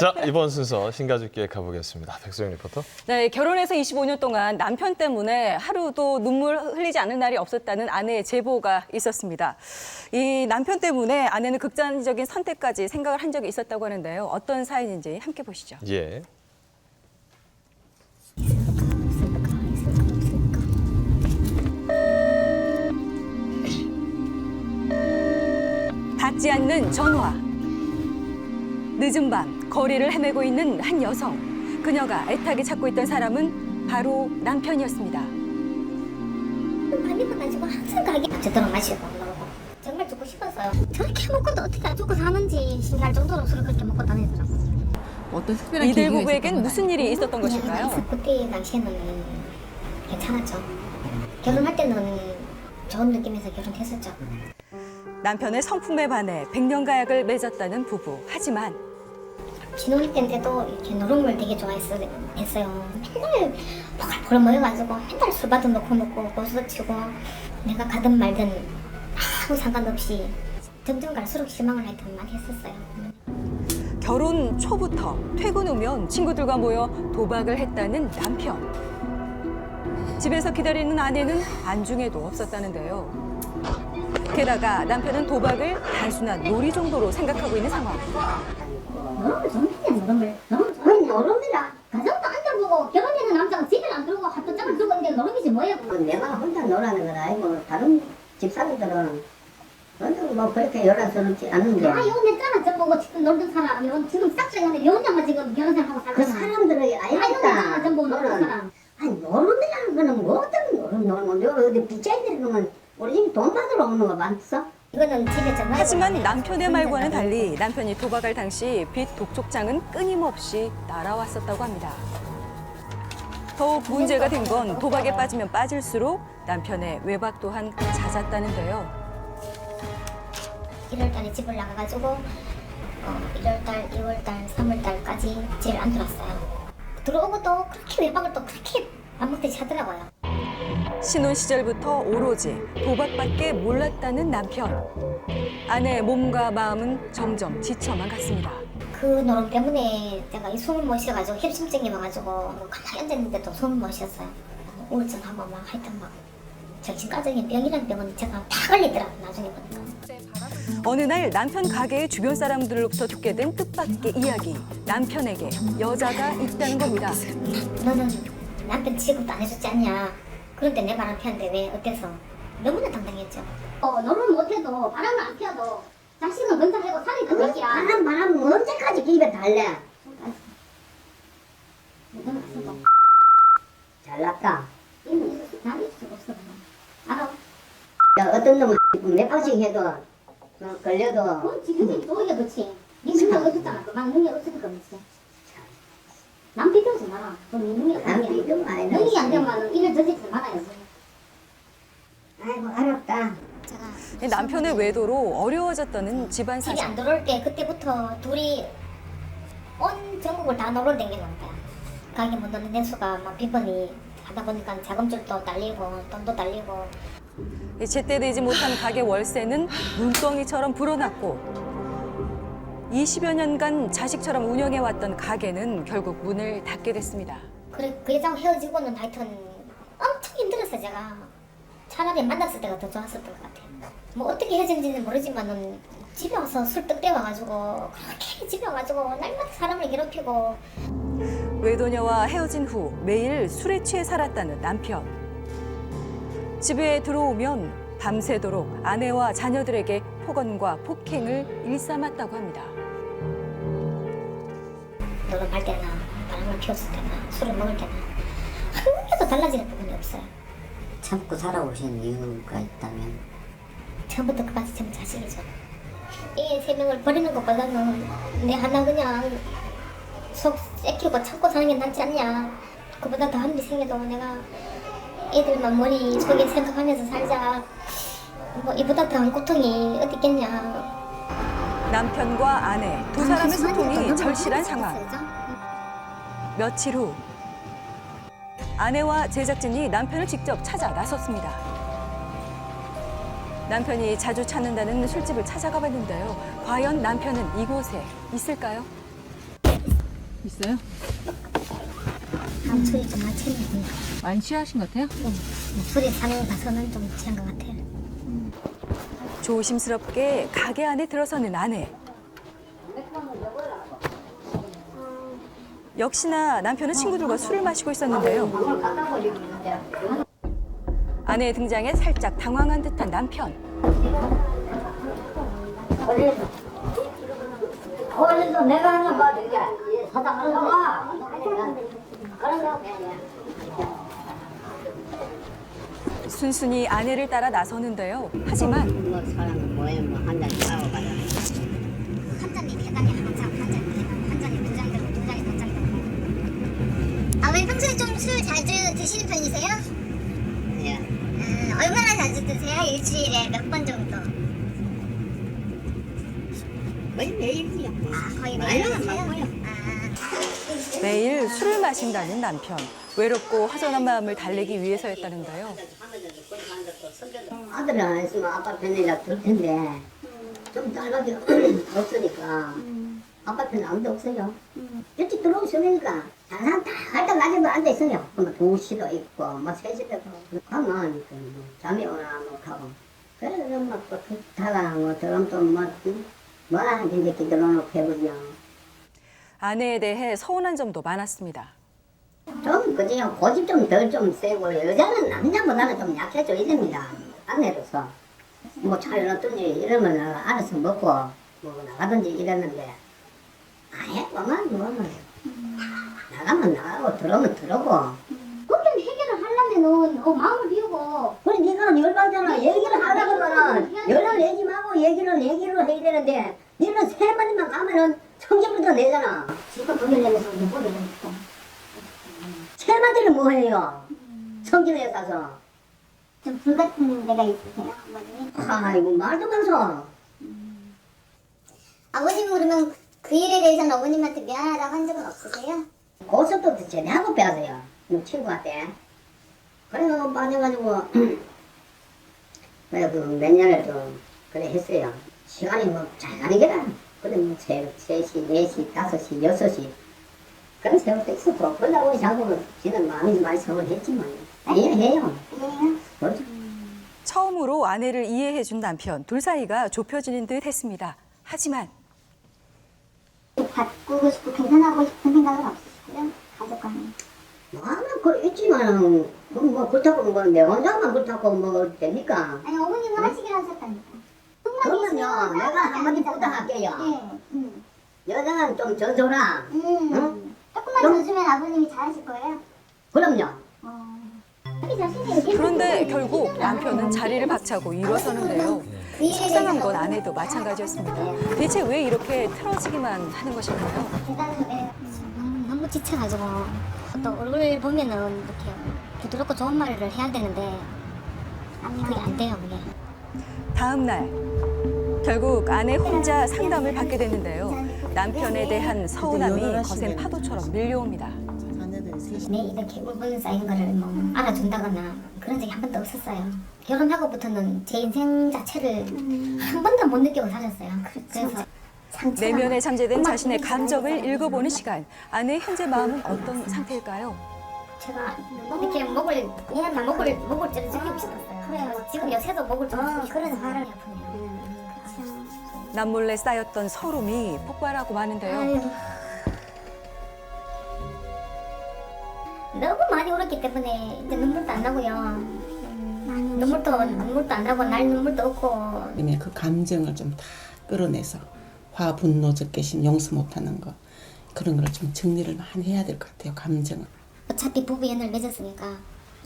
자, 이번 순서 신가족기에 가보겠습니다. 백소영 리포터. 네, 결혼해서 25년 동안 남편 때문에 하루도 눈물 흘리지 않는 날이 없었다는 아내의 제보가 있었습니다. 이 남편 때문에 아내는 극단적인 선택까지 생각을 한 적이 있었다고 하는데요. 어떤 사연인지 함께 보시죠. 예. 받지 않는 전화. 늦은 밤 거리를 헤매고 있는 한 여성. 그녀가 애타게 찾고 있던 사람은 바로 남편이었습니다. 많이 만나지고 항상 가게 저더러 마시고 먹고 정말 죽고 싶었어요. 저렇게 먹고도 어떻게 안 죽고 사는지 신기할 정도로 술을 그렇게 먹고 다니더라고요. 어떤 특별한 이들 계기가 부부에겐 있었던 무슨 일이 있었던 것일까요? 그때 당시에는 괜찮았죠. 결혼할 때는 좋은 느낌에서 결혼했었죠. 남편의 성품에 반해 백년가약을 맺었다는 부부. 하지만 신혼일 때인데도 이렇게 노름을 되게 좋아했어요. 맨날 보글보글 모여가지고 맨날 술 받아놓고 먹고 고수 치고 내가 가든 말든 아무 상관없이 점점 갈수록 실망을 하여튼 많이 했었어요. 결혼 초부터 퇴근 후면 친구들과 모여 도박을 했다는 남편. 집에서 기다리는 아내는 안중에도 없었다는데요. 게다가 남편은 도박을 단순한 놀이 정도로 생각하고 있는 상황. 노름을 좀 했냐 노름을. 아니 노름이라 가정도 안 들어보고 결혼되는 남자가 집에 안 들어오고 핫도짝을 들고 있는데 노름이지 뭐예요. 내가 혼자 놀라는 건 아니고 다른 집사람들은 뭐 그렇게 요란스럽지 않은데 아 이거 냈잖아 전보고 지금 놀던 사람 이건 지금 싹 저거는 요 혼자만 지금 결혼 생활하고 그 살잖아. 사람들이 아 이거 알겠다. 냈잖아 전보 놀던 사람. 아니 노름이라는 거는 뭐 어떤 노름 놀고 여기 어디 부자들이 그러면 우리 집 돈 받으러 오는 거 많어? 이거는 집에 전화. 하지만 남편의 말과는 달리 남편이 도박할 당시 빚 독촉장은 끊임없이 날아왔었다고 합니다. 더욱 문제가 된 건 도박에 빠지면 빠질수록 남편의 외박 또한 잦았다는데요. 1월달에 집을 나가가지고 1월달, 2월달, 3월달까지 집에 안 들어왔어요. 들어오고 또 그렇게 외박을 또 그렇게 밥 먹듯이 하더라고요. 신혼 시절부터 오로지 도박밖에 몰랐다는 남편. 아내의 몸과 마음은 점점 지쳐만 갔습니다. 그 노름 때문에 제가 이 숨을 못 쉬어가지고 협심증이 와가지고 뭐 가만히 앉았는데도 숨을 못 쉬었어요. 우울증하고 막 하여튼 막 정신과적인 병이라는 병은 제가 다 걸리더라고요. 나중에 보니까. 어느 날 남편 가게의 주변 사람들로부터 듣게 된 뜻밖의 이야기. 남편에게 여자가 있다는 겁니다. 너는 남편 취급도 안 해줬지 않냐. 그런데 내 바람 피는데 왜 어때서? 너무나 당당했죠. 노름 못해도 바람을 안 피워도 자식은 건강하고 살이 더 얘기야. 바람 언제까지 입에 달래? 잘났다. 이는 나를 수가 없어. 알아? 야, 어떤 놈은 몇 번씩 해도 걸려도 그건 지금 오히려 그렇지. 네 능력 없었잖아. 그만 능력 없으니까 그렇지. 남 비교하지 마라. 그럼 네 능력 남 비교 많이 하지. 능력이 안 되면 일을 저지르지 말아야지. 아이고 어렵다. 제가 남편의 외도로 어려워졌다는 집안 집에 사정. 안 들어올 때 그때부터 둘이 온 전국을 다 놀러 다니는 거야. 가게 못 오는 대수가 막 비번이 하다 보니까 자금줄도 딸리고 돈도 딸리고. 제때되지 못한 가게 월세는 눈덩이처럼 불어났고 20여 년간 자식처럼 운영해왔던 가게는 결국 문을 닫게 됐습니다. 그래 그 여자하고 헤어지고는 하여튼 엄청 힘들었어 제가. 차라리 만났을 때가 더 좋았었던 것 같아요. 뭐 어떻게 헤어진지는 모르지만은 집에 와서 술 떡 때워가지고 그렇게 집에 와가지고 날마다 사람을 괴롭히고. 외도녀와 헤어진 후 매일 술에 취해 살았다는 남편. 집에 들어오면 밤새도록 아내와 자녀들에게 폭언과 폭행을 일삼았다고 합니다. 노름할 때나 바람을 피웠을 때나 술을 먹을 때나 한 개도 달라지는 부분이 없어요. 참고 살아오신 이유가 있다면 처음부터 끝까지 전부 자식이죠. 이 세 명을 버리는 것보다는 내 하나 그냥 속 새끼고 참고 사는 게 낫지 않냐. 그보다 더한 일이 생겨도 내가 애들만 머리 속에 생각하면서 살자. 뭐 이보다 더한 고통이 어디 있겠냐. 남편과 아내 두 사람의 소통이 절실한 상황. 며칠 후 아내와 제작진이 남편을 직접 찾아 나섰습니다. 남편이 자주 찾는다는 술집을 찾아가 봤는데요. 과연 남편은 이곳에 있을까요? 있어요? 술이 좀 많이 취했는데 많이 취하신 것 같아요? 술이 사는 가서는 좀 취한 것 같아요. 조심스럽게 가게 안에 들어서는 아내. 역시나 남편은 친구들과 술을 마시고 있었는데요. 아내의 등장에 살짝 당황한 듯한 남편. 그래서 내가 하는 거 이게 사장하는 거야. 순순히 아내를 따라 나서는데요. 하지만 뭐 사람은 뭐해 뭐한잔 싸워 가자. 한 잔이 대단히 항상 한 잔이 두 잔이 되고 두 잔이 한 잔이 되고. 아버님 평소에 좀 술 자주 드시는 편이세요? 예. 얼마나 자주 드세요? 일주일에 몇 번 정도? 거의 매일이야. 거의 많이 매일 안 드세요? 먹고요. 매일 술을 마신다는 남편. 외롭고 허전한 마음을 달래기 위해서였다는데요. 아들은 안 있으면 아빠 편이라 들 텐데 좀 짧아게 없으니까 아빠 편은 아무도 없어요. 일찍 들어오시니까 장사 다 할때 가지고 앉아 있어요. 그러면 2시도 있고 뭐 3시도 있고 가면 뭐 잠이 오나 뭐 하고 그래서 막또 다가 뭐 들어오면 또뭐 뭐라 이제 들어놓고 해보죠. 아내에 대해 서운한 점도 많았습니다. 좀 그냥 고집 좀 덜 좀 세고 여자는 남자보다는 좀 약해져야 됩니다. 아내로서 뭐 차를 넣든지 이러면 알아서 먹고 뭐 나가든지 이랬는데 아예 뭐만 나가면 나가고 들어오면 들어오고 그럼 해결을 하려면은 마음을 비우고 그래 네가 열받잖아. 얘기를 하려고 하면은 열을 내지 말고 얘기를 해야 되는데 너는 세 마디만 가면은 성질부터 내잖아. 지금 돈을 내면서 못 내니까. 세 마디를 뭐 해요? 성질에 가서 좀 불같은 데가 있으세요, 어머님? 아이고 말도 많소. 아버님 그러면 그 일에 대해서는 어머님한테 미안하다고 한 적은 없으세요? 고속도 제대하고 빼앗아요. 친구한테. 그래서 빠져가지고 그래 그몇 년을 좀 그래 했어요. 시간이 뭐 잘 가는 게라. 그래 뭐 3시, 4시, 5시, 6시 그런 세월도 있었고 그러다 보니 자꾸 지는 마음이 많이 서운했지만 이해해요. 이해해요? 그렇죠. 처음으로 아내를 이해해준 남편. 둘 사이가 좁혀지는 듯 했습니다. 하지만 바꾸고 싶고 개선하고 싶은 생각은 없으시고요? 가족관에. 뭐 하면 그 있지만 뭐 그렇다고 뭐 내 혼자만 그렇다고 뭐 됩니까? 아니 어머님은 하시기로 하셨다니까. 그러면요 내가 한마디 부탁할게요. 네. 여자는 좀 져줘라. 응? 조금만 좀- 져주면 아버님이 잘하실 거예요? 그럼요. 그런데 결국 남편은 자리를 박차고 일어서는데요. 그 일에 속상한 대해서 건 아내도 마찬가지였습니다. 대체 왜 이렇게 틀어지기만 하는 것일까요? 너무 지쳐가지고 또 얼굴 보면은 이렇게 부드럽고 좋은 말을 해야 되는데 그게 안 돼요 그게. 다음 날 결국 아내 혼자 상담을 받게 됐는데요. 남편에 대한 서운함이 거센 파도처럼 밀려옵니다. 내 입에 개굴분 쌓인 거를 뭐 알아준다거나 그런 적이 한 번도 없었어요. 결혼하고부터는 제 인생 자체를 한 번도 못 느끼고 살았어요. 그래서 내면에 잠재된 자신의 감정을 읽어보는 시간. 아내의 현재 마음은 어떤 상태일까요? 제가 이렇게 목을 좀 죽이고 싶었어요. 그래요. 지금 요새도 목을 좀 죽이고 싶어서 그래서 화를 아프네요. 남몰래 쌓였던 서름이 폭발하고 마는데요. 아유. 너무 많이 울었기 때문에 이제 눈물도 안 나고요. 눈물도 안 나고 날 눈물도 없고. 그러면 그 감정을 좀 다 끌어내서 화, 분노, 적개심, 용서 못하는 거 그런 걸 좀 정리를 많이 해야 될 것 같아요. 감정을. 어차피 부부 연을 맺었으니까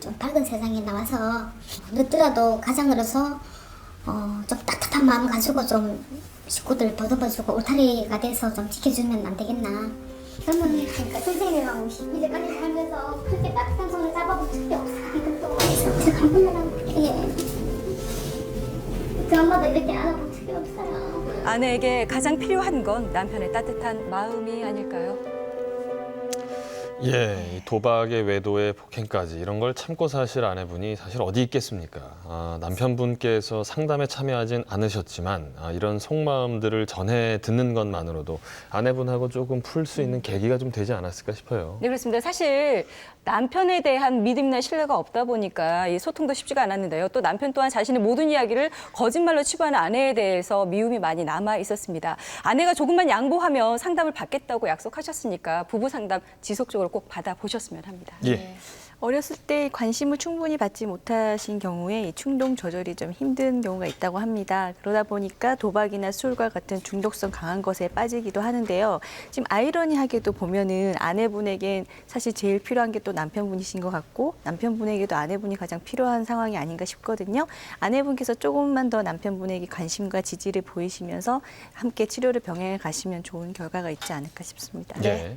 좀 밝은 세상에 나와서 늦더라도 가장으로서 좀 따뜻한 마음 가지고 좀 식구들 보듬어주고 울타리가 돼서 좀 지켜주면 안 되겠나. 저는 그러니까 선생님이랑 이제까지 살면서 그렇게 따뜻한 손을 잡아본 적이 없어요. 제가 한 번도 저 엄마도 이렇게 안아본 적이 없어요. 아내에게 가장 필요한 건 남편의 따뜻한 마음이 아닐까요? 예, 이 도박의 외도에 폭행까지 이런 걸 참고 사실 아내분이 사실 어디 있겠습니까? 남편분께서 상담에 참여하진 않으셨지만 이런 속마음들을 전해 듣는 것만으로도 아내분하고 조금 풀 수 있는 계기가 좀 되지 않았을까 싶어요. 네, 그렇습니다. 사실 남편에 대한 믿음이나 신뢰가 없다 보니까 이 소통도 쉽지가 않았는데요. 또 남편 또한 자신의 모든 이야기를 거짓말로 치부하는 아내에 대해서 미움이 많이 남아 있었습니다. 아내가 조금만 양보하면 상담을 받겠다고 약속하셨으니까 부부 상담 지속적으로 꼭 받아보셨으면 합니다. 예. 어렸을 때 관심을 충분히 받지 못하신 경우에 이 충동 조절이 좀 힘든 경우가 있다고 합니다. 그러다 보니까 도박이나 술과 같은 중독성 강한 것에 빠지기도 하는데요. 지금 아이러니하게도 보면은 아내분에겐 사실 제일 필요한 게 또 남편분이신 것 같고 남편분에게도 아내분이 가장 필요한 상황이 아닌가 싶거든요. 아내분께서 조금만 더 남편분에게 관심과 지지를 보이시면서 함께 치료를 병행해 가시면 좋은 결과가 있지 않을까 싶습니다. 네.